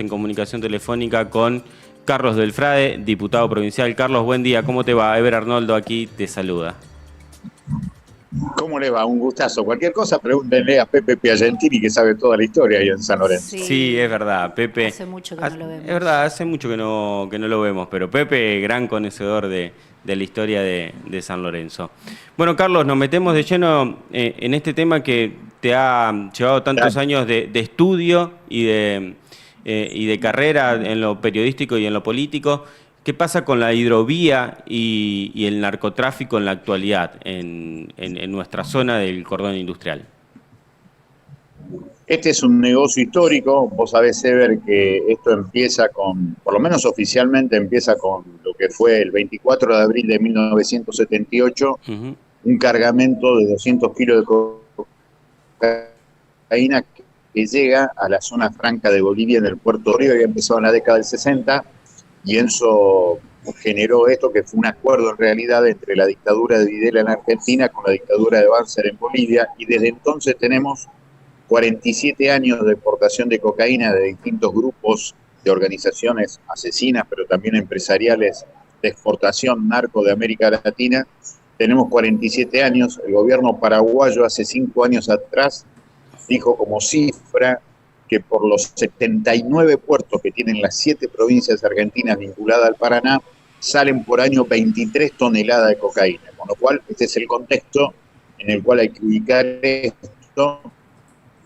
En comunicación telefónica con Carlos Delfrade, diputado provincial. Carlos, buen día, ¿cómo te va? Ever Arnoldo aquí te saluda. ¿Cómo le va? Un gustazo. Cualquier cosa, pregúntenle a Pepe Piagentini, que sabe toda la historia ahí en San Lorenzo. Sí, es Sí, verdad, Pepe. hace mucho que no lo Es verdad, vemos. hace mucho que no lo vemos, pero Pepe, gran conocedor de la historia de San Lorenzo. Bueno, Carlos, nos metemos de lleno en este tema que te ha llevado tantos Dale. años de estudio y de carrera en lo periodístico y en lo político. ¿Qué pasa con la hidrovía y el narcotráfico en la actualidad en nuestra zona del cordón industrial? Este es un negocio histórico. Vos sabés, Ever, que esto empieza por lo menos oficialmente empieza con lo que fue el 24 de abril de 1978, Ujú. un cargamento de 200 kilos de cocaína que llega a la zona franca de Bolivia en el puerto de Río, que empezó en la década del 60, y eso generó esto, que fue un acuerdo en realidad entre la dictadura de Videla en Argentina con la dictadura de Banzer en Bolivia, y desde entonces tenemos 47 años de exportación de cocaína de distintos grupos de organizaciones asesinas, pero también empresariales de exportación narco de América Latina. Tenemos 47 años. El gobierno paraguayo hace 5 años atrás dijo como cifra que por los 79 puertos que tienen las 7 provincias argentinas vinculadas al Paraná, salen por año 23 toneladas de cocaína. Con lo cual, este es el contexto en el cual hay que ubicar esto.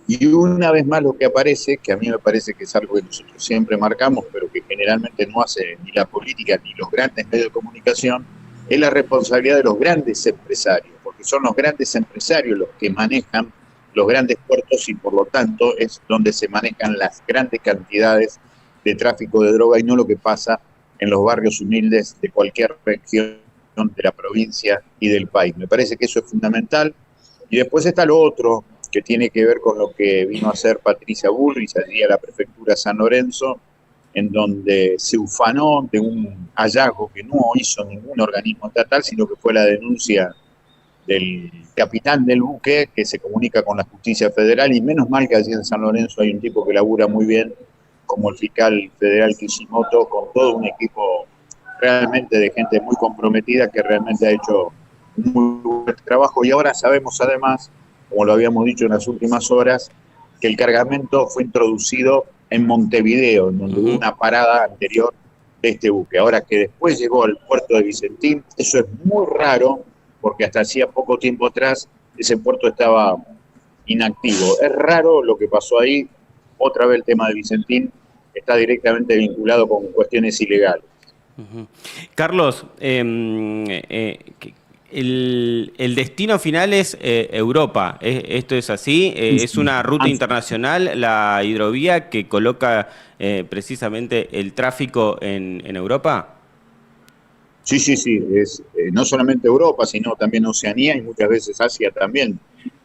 Y una vez más lo que aparece, que a mí me parece que es algo que nosotros siempre marcamos, pero que generalmente no hace ni la política ni los grandes medios de comunicación, es la responsabilidad de los grandes empresarios, porque son los grandes empresarios los que manejan los grandes puertos y por lo tanto es donde se manejan las grandes cantidades de tráfico de droga y no lo que pasa en los barrios humildes de cualquier región de la provincia y del país. Me parece que eso es fundamental. Y después está lo otro, que tiene que ver con lo que vino a hacer Patricia Bullrich allí a la prefectura de San Lorenzo, en donde se ufanó de un hallazgo que no hizo ningún organismo estatal, sino que fue la denuncia del capitán del buque que se comunica con la justicia federal, y menos mal que allí en San Lorenzo hay un tipo que labura muy bien, como el fiscal federal Kishimoto, con todo un equipo realmente de gente muy comprometida que realmente ha hecho un muy buen trabajo. Y ahora sabemos además, como lo habíamos dicho en las últimas horas, que el cargamento fue introducido en Montevideo, en donde hubo una parada anterior de este buque. Ahora que después llegó al puerto de Vicentín, eso es muy raro, porque hasta hacía poco tiempo atrás ese puerto estaba inactivo. Es raro lo que pasó ahí. Otra vez el tema de Vicentín está directamente vinculado con cuestiones ilegales. Ujú. Carlos, el destino final es Europa. ¿Esto es así? ¿Es una ruta internacional la hidrovía que coloca precisamente el tráfico en Europa? Sí, sí, sí, es no solamente Europa, sino también Oceanía y muchas veces Asia también.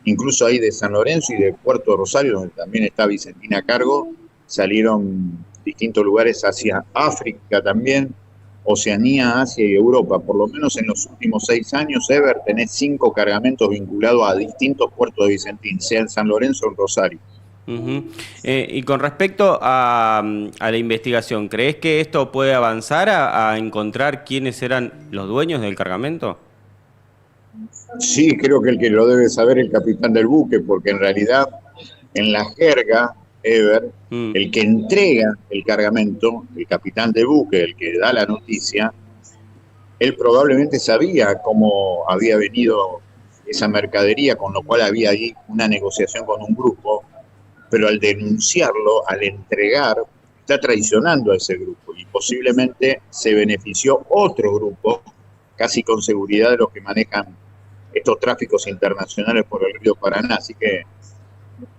Incluso ahí de San Lorenzo y de Puerto Rosario, donde también está Vicentina a cargo, salieron distintos lugares hacia África también, Oceanía, Asia y Europa. Por lo menos en los últimos 6 años, Ever, tenés 5 cargamentos vinculados a distintos puertos de Vicentín, sea en San Lorenzo o en Rosario. Ujú. Y con respecto a la investigación, ¿crees que esto puede avanzar a encontrar quiénes eran los dueños del cargamento? Sí, creo que el que lo debe saber es el capitán del buque, porque en realidad, en la jerga, Ever, Mm. el que entrega el cargamento, el capitán del buque, el que da la noticia, él probablemente sabía cómo había venido esa mercadería, con lo cual había ahí una negociación con un grupo, pero al denunciarlo, al entregar, está traicionando a ese grupo y posiblemente se benefició otro grupo, casi con seguridad, de los que manejan estos tráficos internacionales por el río Paraná. Así que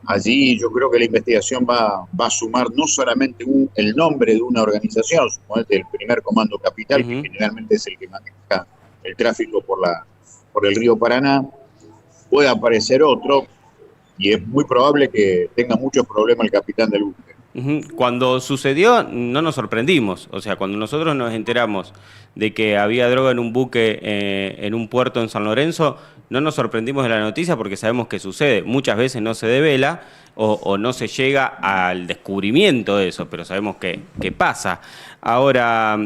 allí yo creo que la investigación va a sumar no solamente el nombre de una organización, suponete el primer comando capital, que Ujú. generalmente es el que maneja el tráfico por el río Paraná, puede aparecer otro, y es muy probable que tenga muchos problemas el capitán del buque. Ujú. Cuando sucedió no nos sorprendimos, o sea, cuando nosotros nos enteramos de que había droga en un buque en un puerto en San Lorenzo, no nos sorprendimos de la noticia porque sabemos que sucede. Muchas veces no se devela o no se llega al descubrimiento de eso, pero sabemos que pasa. Ahora,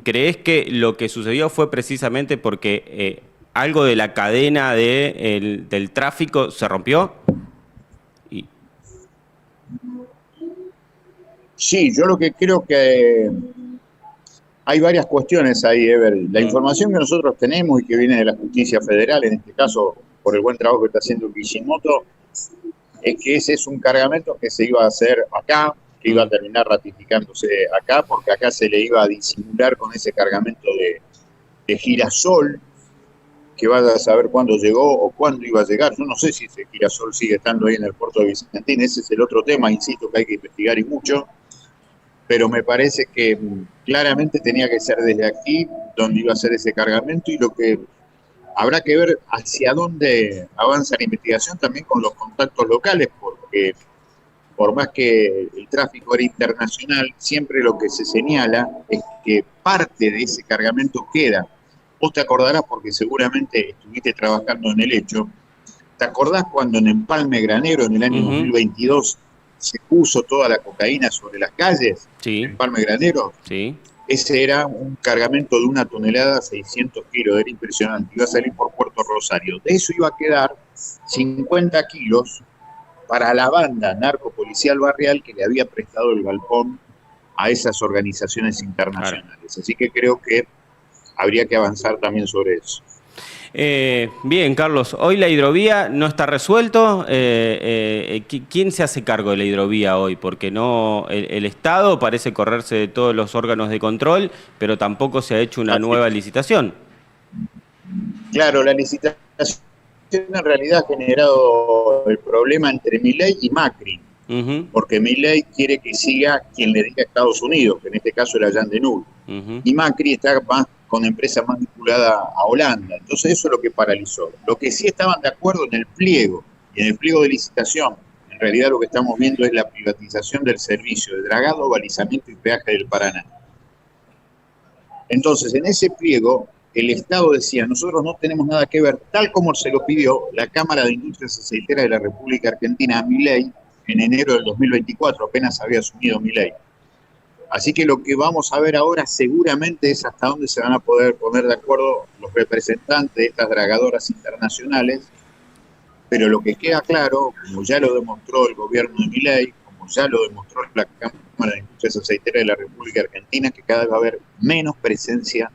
¿crees que lo que sucedió fue precisamente porque algo de la cadena del tráfico se rompió? Y, Sí, yo lo que creo que hay varias cuestiones ahí, Ever. La información que nosotros tenemos y que viene de la justicia federal, en este caso por el buen trabajo que está haciendo Kishimoto, es que ese es un cargamento que se iba a hacer acá, que iba a terminar ratificándose acá, porque acá se le iba a disimular con ese cargamento de girasol, que vaya a saber cuándo llegó o cuándo iba a llegar. Yo no sé si ese girasol sigue estando ahí en el puerto de Vicentín, ese es el otro tema, insisto, que hay que investigar y mucho, pero me parece que claramente tenía que ser desde aquí donde iba a ser ese cargamento, y lo que habrá que ver hacia dónde avanza la investigación también con los contactos locales, porque por más que el tráfico era internacional, siempre lo que se señala es que parte de ese cargamento queda. Vos te acordarás, porque seguramente estuviste trabajando en el hecho, ¿te acordás cuando en Empalme Granero en el año 2022 se puso toda la cocaína sobre las calles? sí, Empalme Granero. sí. Ese era un cargamento de 1 tonelada, 600 kilos, era impresionante. Iba a salir por Puerto Rosario. De eso iba a quedar 50 kilos para la banda narcopolicial barrial que le había prestado el galpón a esas organizaciones internacionales. Claro. Así que creo que habría que avanzar también sobre eso. Bien, Carlos, hoy la hidrovía no está resuelto. ¿Quién se hace cargo de la hidrovía hoy? Porque no, el Estado parece correrse de todos los órganos de control, pero tampoco se ha hecho una nueva licitación. Claro, la licitación en realidad ha generado el problema entre Milei y Macri, porque Milei quiere que siga quien le diga a Estados Unidos, que en este caso era Jan de Null, y Macri está más con empresas más vinculadas a Holanda. Entonces eso es lo que paralizó. Lo que sí estaban de acuerdo en el pliego, y en el pliego de licitación, en realidad lo que estamos viendo es la privatización del servicio de dragado, balizamiento y peaje del Paraná. Entonces, en ese pliego, el Estado decía, nosotros no tenemos nada que ver, tal como se lo pidió la Cámara de Industrias Aceiteras de la República Argentina a Milei en enero del 2024, apenas había asumido Milei. Así que lo que vamos a ver ahora seguramente es hasta dónde se van a poder poner de acuerdo los representantes de estas dragadoras internacionales, pero lo que queda claro, como ya lo demostró el gobierno de Milei, como ya lo demostró la Cámara de Industrias Aceiteras de la República Argentina, que cada vez va a haber menos presencia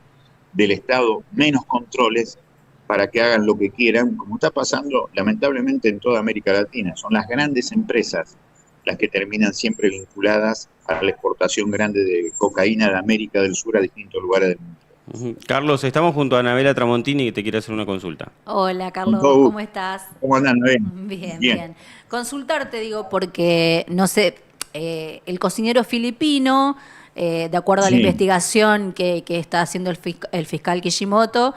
del Estado, menos controles para que hagan lo que quieran, como está pasando lamentablemente en toda América Latina. Son las grandes empresas las que terminan siempre vinculadas a la exportación grande de cocaína de América del Sur a distintos lugares del mundo. Carlos, estamos junto a Anabela Tramontini que te quiere hacer una consulta. Hola, Carlos, ¿cómo estás? ¿Cómo andan? Bien. Consultarte, digo, porque, no sé, el cocinero filipino, de acuerdo a la investigación que está haciendo el fiscal Kishimoto,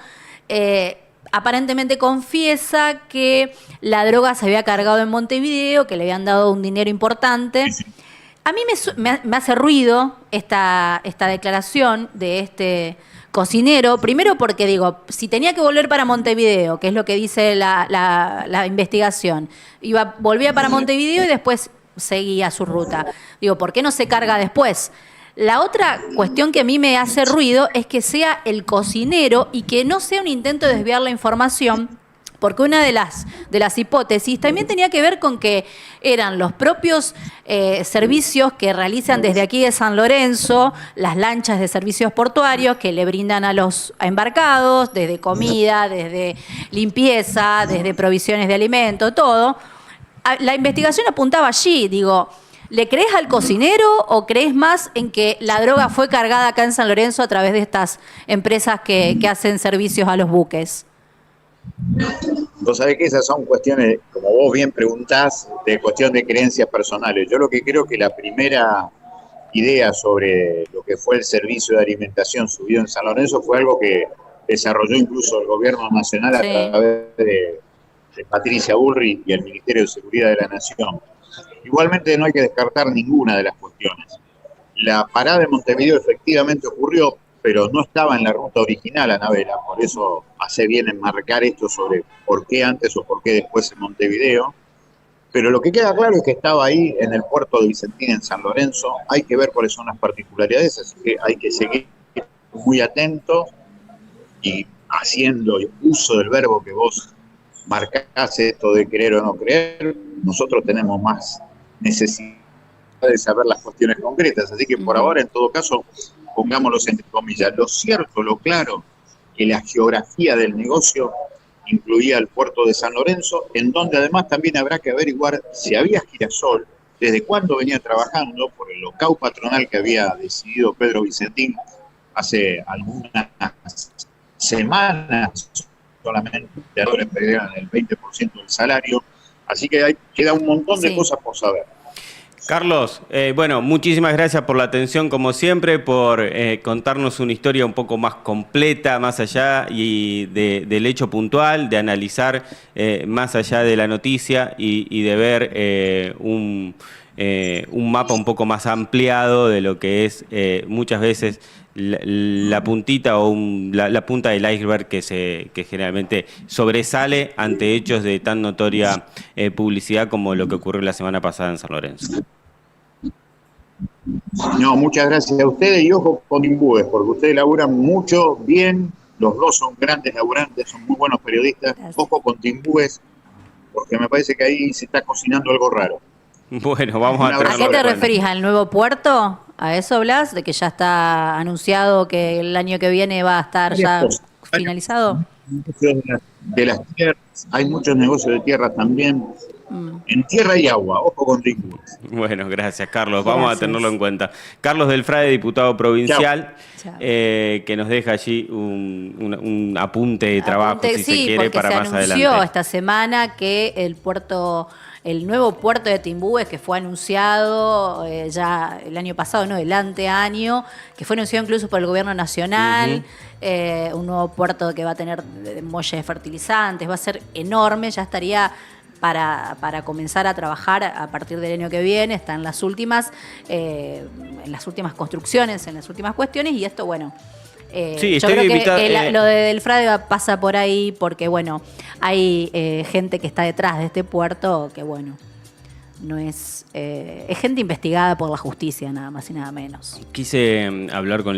aparentemente confiesa que la droga se había cargado en Montevideo, que le habían dado un dinero importante. A mí me hace ruido esta declaración de este cocinero, primero porque digo, si tenía que volver para Montevideo, que es lo que dice la investigación, volvía para Montevideo y después seguía su ruta. Digo, ¿por qué no se carga después? La otra cuestión que a mí me hace ruido es que sea el cocinero y que no sea un intento de desviar la información, porque una de las hipótesis también tenía que ver con que eran los propios servicios que realizan desde aquí de San Lorenzo, las lanchas de servicios portuarios que le brindan a los embarcados, desde comida, desde limpieza, desde provisiones de alimento, todo. La investigación apuntaba allí, digo, ¿le crees al cocinero o crees más en que la droga fue cargada acá en San Lorenzo a través de estas empresas que hacen servicios a los buques? Vos sabés que esas son cuestiones, como vos bien preguntás, de cuestión de creencias personales. Yo lo que creo que la primera idea sobre lo que fue el servicio de alimentación subido en San Lorenzo fue algo que desarrolló incluso el gobierno nacional a través de Patricia Bullrich y el Ministerio de Seguridad de la Nación. Igualmente no hay que descartar ninguna de las cuestiones. La parada de Montevideo efectivamente ocurrió, pero no estaba en la ruta original, Anabela, por eso hace bien en marcar esto sobre por qué antes o por qué después en Montevideo. Pero lo que queda claro es que estaba ahí en el puerto de Vicentín, en San Lorenzo. Hay que ver cuáles son las particularidades, así que hay que seguir muy atento y haciendo uso del verbo que vos marcás, esto de creer o no creer. Nosotros tenemos más necesidad de saber las cuestiones concretas, así que por ahora, en todo caso, pongámoslos entre comillas. Lo cierto, lo claro, que la geografía del negocio incluía el puerto de San Lorenzo, en donde además también habrá que averiguar si había girasol, desde cuándo venía trabajando por el locao patronal que había decidido Pedro Vicentín hace algunas semanas, solamente le perdieron el 20% del salario, así que queda un montón de cosas por saber. Carlos, bueno, muchísimas gracias por la atención, como siempre, por contarnos una historia un poco más completa, más allá del hecho puntual, de analizar más allá de la noticia y de ver un mapa un poco más ampliado de lo que es muchas veces la puntita o la punta del iceberg que generalmente sobresale ante hechos de tan notoria publicidad como lo que ocurrió la semana pasada en San Lorenzo. No, muchas gracias a ustedes y ojo con Timbúes, porque ustedes laburan mucho, bien, los dos son grandes laburantes, son muy buenos periodistas. Gracias. Ojo con Timbúes, porque me parece que ahí se está cocinando algo raro. Bueno, vamos a tenerlo. ¿A qué te referís? ¿Al nuevo puerto? ¿A eso hablas? ¿De que ya está anunciado que el año que viene va a estar ya finalizado? De las tierras, hay muchos negocios de tierra también. En tierra y agua, ojo con Timbúes. Bueno, gracias, Carlos. Vamos a tenerlo en cuenta. Carlos Delfrade, diputado provincial, que nos deja allí un apunte de trabajo, si se quiere, para más adelante. Se anunció esta semana que el nuevo puerto de Timbúes, que fue anunciado ya el año pasado, no, el anteaño, que fue anunciado incluso por el gobierno nacional, un nuevo puerto que va a tener muelles de fertilizantes, va a ser enorme, ya estaría para comenzar a trabajar a partir del año que viene, está en las últimas construcciones, en las últimas cuestiones, y esto, bueno, sí, yo creo que lo de Delfrade pasa por ahí porque, bueno, hay gente que está detrás de este puerto que, bueno, no es gente investigada por la justicia, nada más y nada menos. Quise hablar con